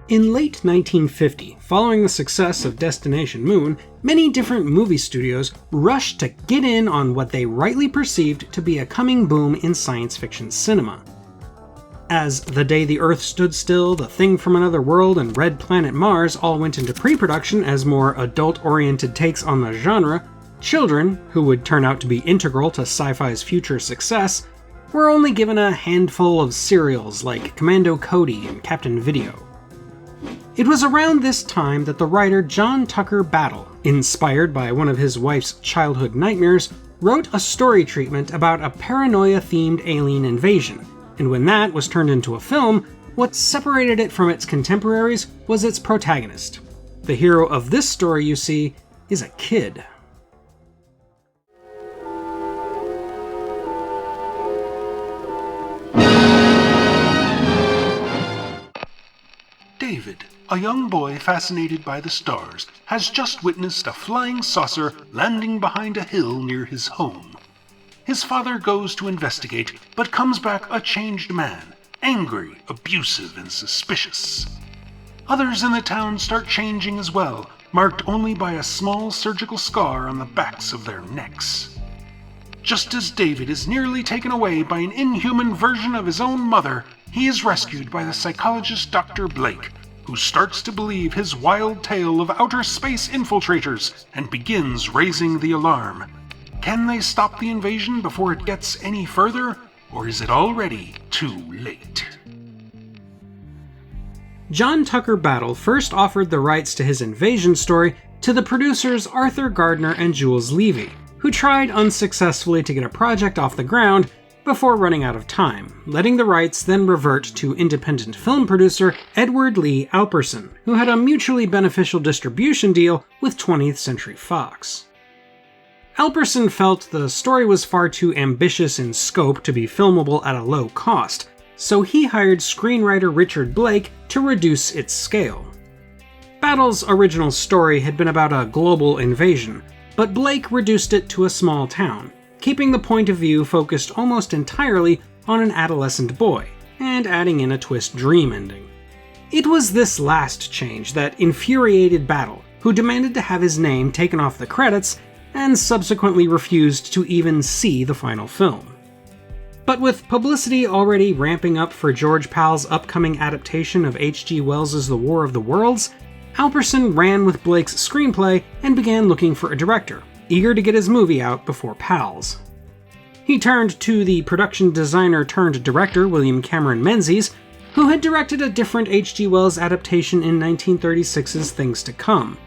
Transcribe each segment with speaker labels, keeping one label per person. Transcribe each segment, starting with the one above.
Speaker 1: In late 1950, following the success of Destination Moon, many different movie studios rushed to get in on what they rightly perceived to be a coming boom in science fiction cinema. As The Day the Earth Stood Still, The Thing from Another World, and Red Planet Mars all went into pre-production as more adult-oriented takes on the genre, children, who would turn out to be integral to sci-fi's future success, were only given a handful of serials like Commando Cody and Captain Video. It was around this time that the writer John Tucker Battle, inspired by one of his wife's childhood nightmares, wrote a story treatment about a paranoia-themed alien invasion, and when that was turned into a film, what separated it from its contemporaries was its protagonist. The hero of this story, you see, is a kid.
Speaker 2: David, a young boy fascinated by the stars, has just witnessed a flying saucer landing behind a hill near his home. His father goes to investigate, but comes back a changed man, angry, abusive, and suspicious. Others in the town start changing as well, marked only by a small surgical scar on the backs of their necks. Just as David is nearly taken away by an inhuman version of his own mother, he is rescued by the psychologist Dr. Blake, who starts to believe his wild tale of outer space infiltrators and begins raising the alarm. Can they stop the invasion before it gets any further, or is it already too late?
Speaker 1: John Tucker Battle first offered the rights to his invasion story to the producers Arthur Gardner and Jules Levy, who tried unsuccessfully to get a project off the ground before running out of time, letting the rights then revert to independent film producer Edward Lee Alperson, who had a mutually beneficial distribution deal with 20th Century Fox. Alperson felt the story was far too ambitious in scope to be filmable at a low cost, so he hired screenwriter Richard Blake to reduce its scale. Battle's original story had been about a global invasion, but Blake reduced it to a small town, keeping the point of view focused almost entirely on an adolescent boy, and adding in a twist dream ending. It was this last change that infuriated Battle, who demanded to have his name taken off the credits and subsequently refused to even see the final film. But with publicity already ramping up for George Pal's upcoming adaptation of H.G. Wells' The War of the Worlds, Alperson ran with Blake's screenplay and began looking for a director, eager to get his movie out before Pal's. He turned to the production designer turned director William Cameron Menzies, who had directed a different H.G. Wells adaptation in 1936's Things to Come.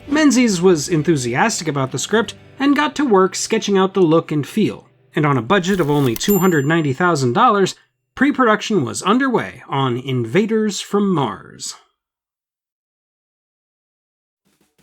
Speaker 1: Menzies was enthusiastic about the script and got to work sketching out the look and feel, and on a budget of only $290,000, pre-production was underway on Invaders from Mars.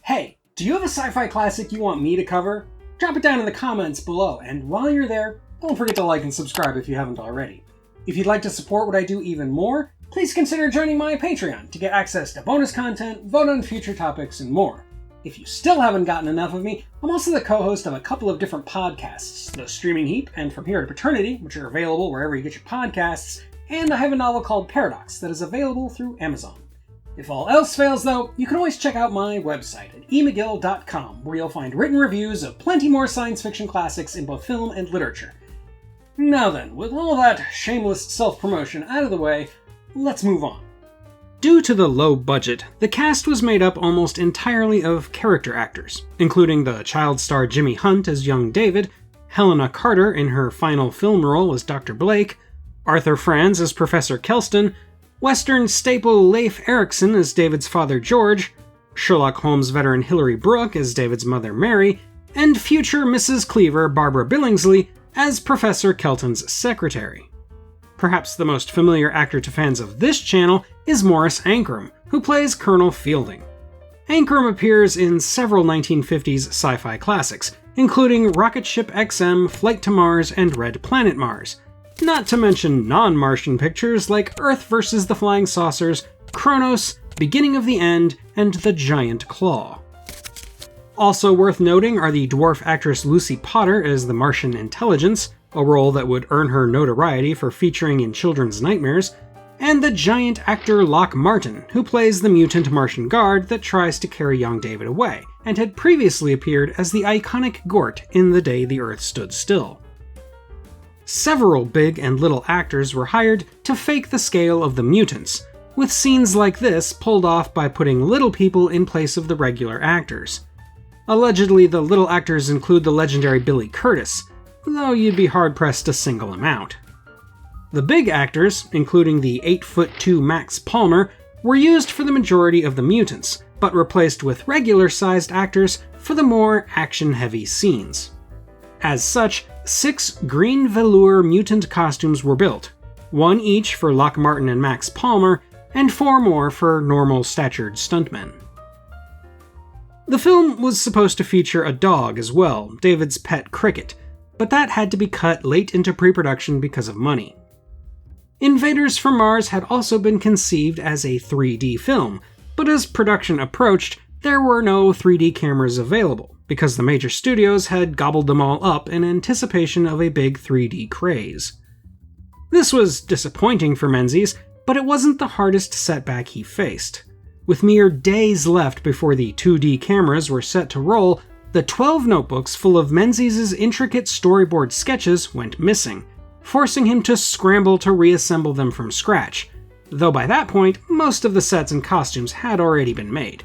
Speaker 1: Hey, do you have a sci-fi classic you want me to cover? Drop it down in the comments below, and while you're there, don't forget to like and subscribe if you haven't already. If you'd like to support what I do even more, please consider joining my Patreon to get access to bonus content, vote on future topics, and more. If you still haven't gotten enough of me, I'm also the co-host of a couple of different podcasts, The Streaming Heap and From Here to Paternity, which are available wherever you get your podcasts, and I have a novel called Paradox that is available through Amazon. If all else fails, though, you can always check out my website at emcgill.com, where you'll find written reviews of plenty more science fiction classics in both film and literature. Now then, with all that shameless self-promotion out of the way, let's move on. Due to the low budget, the cast was made up almost entirely of character actors, including the child star Jimmy Hunt as young David, Helena Carter in her final film role as Dr. Blake, Arthur Franz as Professor Kelston, Western staple Leif Erikson as David's father George, Sherlock Holmes veteran Hilary Brooke as David's mother Mary, and future Mrs. Cleaver Barbara Billingsley as Professor Kelton's secretary. Perhaps the most familiar actor to fans of this channel is Morris Ankrum, who plays Colonel Fielding. Ankrum appears in several 1950s sci-fi classics, including Rocket Ship XM, Flight to Mars, and Red Planet Mars, not to mention non-Martian pictures like Earth vs. the Flying Saucers, Kronos, Beginning of the End, and The Giant Claw. Also worth noting are the dwarf actress Lucy Potter as the Martian Intelligence, a role that would earn her notoriety for featuring in children's nightmares, and the giant actor Locke Martin, who plays the mutant Martian guard that tries to carry young David away, and had previously appeared as the iconic Gort in The Day the Earth Stood Still. Several big and little actors were hired to fake the scale of the mutants, with scenes like this pulled off by putting little people in place of the regular actors. Allegedly, the little actors include the legendary Billy Curtis, though you'd be hard-pressed to single him out. The big actors, including the 8'2" Max Palmer, were used for the majority of the mutants, but replaced with regular-sized actors for the more action-heavy scenes. As such, 6 green velour mutant costumes were built, 1 each for Locke Martin and Max Palmer, and 4 more for normal-statured stuntmen. The film was supposed to feature a dog as well, David's pet Cricket, but that had to be cut late into pre-production because of money. Invaders from Mars had also been conceived as a 3D film, but as production approached, there were no 3D cameras available, because the major studios had gobbled them all up in anticipation of a big 3D craze. This was disappointing for Menzies, but it wasn't the hardest setback he faced. With mere days left before the 2D cameras were set to roll, the 12 notebooks full of Menzies' intricate storyboard sketches went missing, forcing him to scramble to reassemble them from scratch, though by that point, most of the sets and costumes had already been made.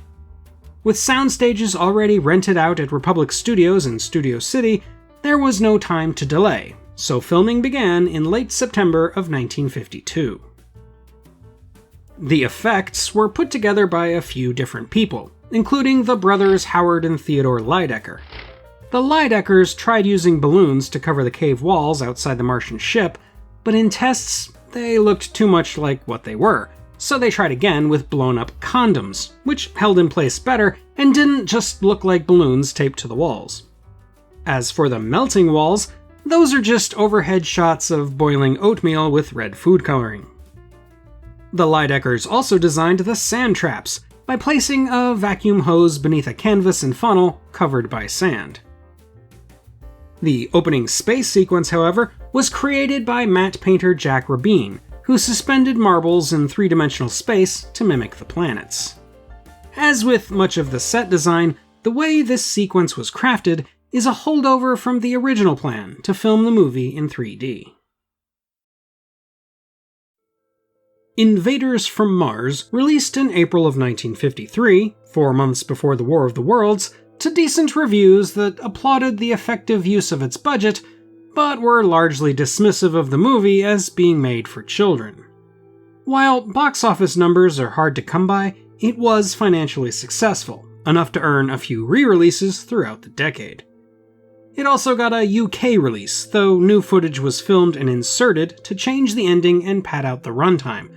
Speaker 1: With sound stages already rented out at Republic Studios in Studio City, there was no time to delay, so filming began in late September of 1952. The effects were put together by a few different people, including the brothers Howard and Theodore Lydecker. The Lydeckers tried using balloons to cover the cave walls outside the Martian ship, but in tests, they looked too much like what they were, so they tried again with blown-up condoms, which held in place better and didn't just look like balloons taped to the walls. As for the melting walls, those are just overhead shots of boiling oatmeal with red food coloring. The Lydeckers also designed the sand traps by placing a vacuum hose beneath a canvas and funnel covered by sand. The opening space sequence, however, was created by matte painter Jack Rabin, who suspended marbles in three-dimensional space to mimic the planets. As with much of the set design, the way this sequence was crafted is a holdover from the original plan to film the movie in 3D. Invaders from Mars, released in April of 1953, 4 months before the War of the Worlds, to decent reviews that applauded the effective use of its budget, but were largely dismissive of the movie as being made for children. While box office numbers are hard to come by, it was financially successful, enough to earn a few re-releases throughout the decade. It also got a UK release, though new footage was filmed and inserted to change the ending and pad out the runtime,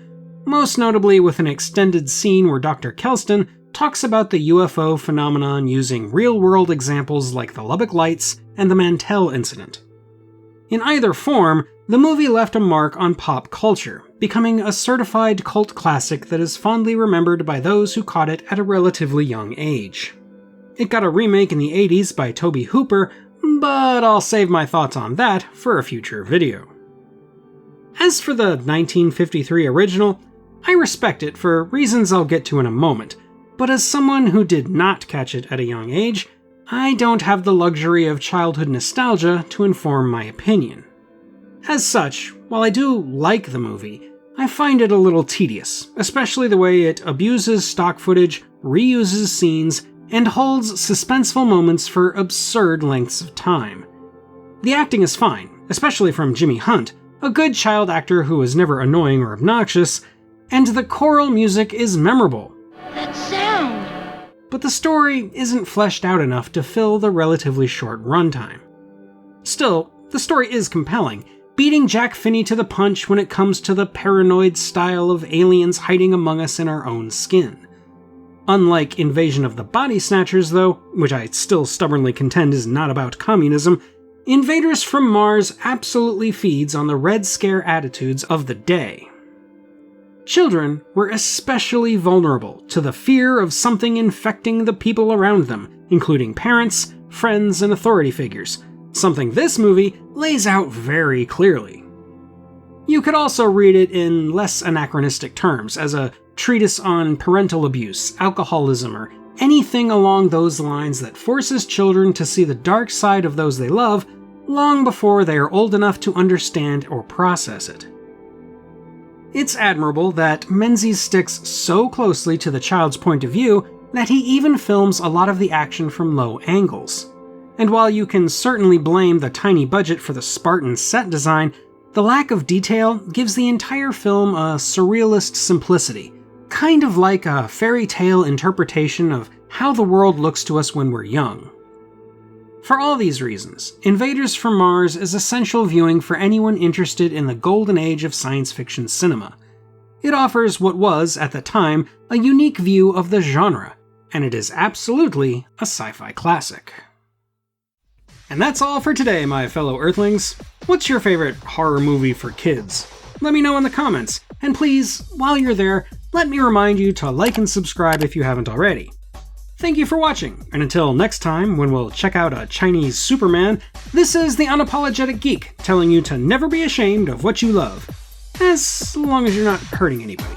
Speaker 1: most notably with an extended scene where Dr. Kelston talks about the UFO phenomenon using real-world examples like the Lubbock Lights and the Mantell incident. In either form, the movie left a mark on pop culture, becoming a certified cult classic that is fondly remembered by those who caught it at a relatively young age. It got a remake in the 80s by Tobe Hooper, but I'll save my thoughts on that for a future video. As for the 1953 original, I respect it for reasons I'll get to in a moment, but as someone who did not catch it at a young age, I don't have the luxury of childhood nostalgia to inform my opinion. As such, while I do like the movie, I find it a little tedious, especially the way it abuses stock footage, reuses scenes, and holds suspenseful moments for absurd lengths of time. The acting is fine, especially from Jimmy Hunt, a good child actor who is never annoying or obnoxious, and the choral music is memorable.
Speaker 3: That sound!
Speaker 1: But the story isn't fleshed out enough to fill the relatively short runtime. Still, the story is compelling, beating Jack Finney to the punch when it comes to the paranoid style of aliens hiding among us in our own skin. Unlike Invasion of the Body Snatchers, though, which I still stubbornly contend is not about communism, Invaders from Mars absolutely feeds on the Red Scare attitudes of the day. Children were especially vulnerable to the fear of something infecting the people around them, including parents, friends, and authority figures, something this movie lays out very clearly. You could also read it in less anachronistic terms, as a treatise on parental abuse, alcoholism, or anything along those lines that forces children to see the dark side of those they love long before they are old enough to understand or process it. It's admirable that Menzies sticks so closely to the child's point of view that he even films a lot of the action from low angles. And while you can certainly blame the tiny budget for the Spartan set design, the lack of detail gives the entire film a surrealist simplicity, kind of like a fairy tale interpretation of how the world looks to us when we're young. For all these reasons, Invaders from Mars is essential viewing for anyone interested in the golden age of science fiction cinema. It offers what was, at the time, a unique view of the genre, and it is absolutely a sci-fi classic. And that's all for today, my fellow Earthlings. What's your favorite horror movie for kids? Let me know in the comments, and please, while you're there, let me remind you to like and subscribe if you haven't already. Thank you for watching, and until next time when we'll check out a Chinese Superman, this is the Unapologetic Geek telling you to never be ashamed of what you love, as long as you're not hurting anybody.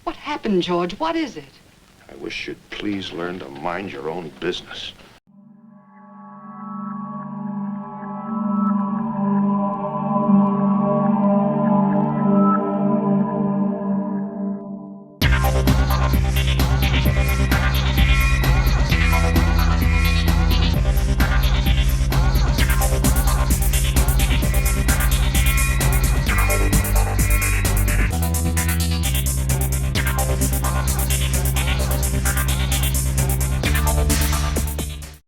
Speaker 3: What happened, George? What is it?
Speaker 4: I wish you'd please learn to mind your own business.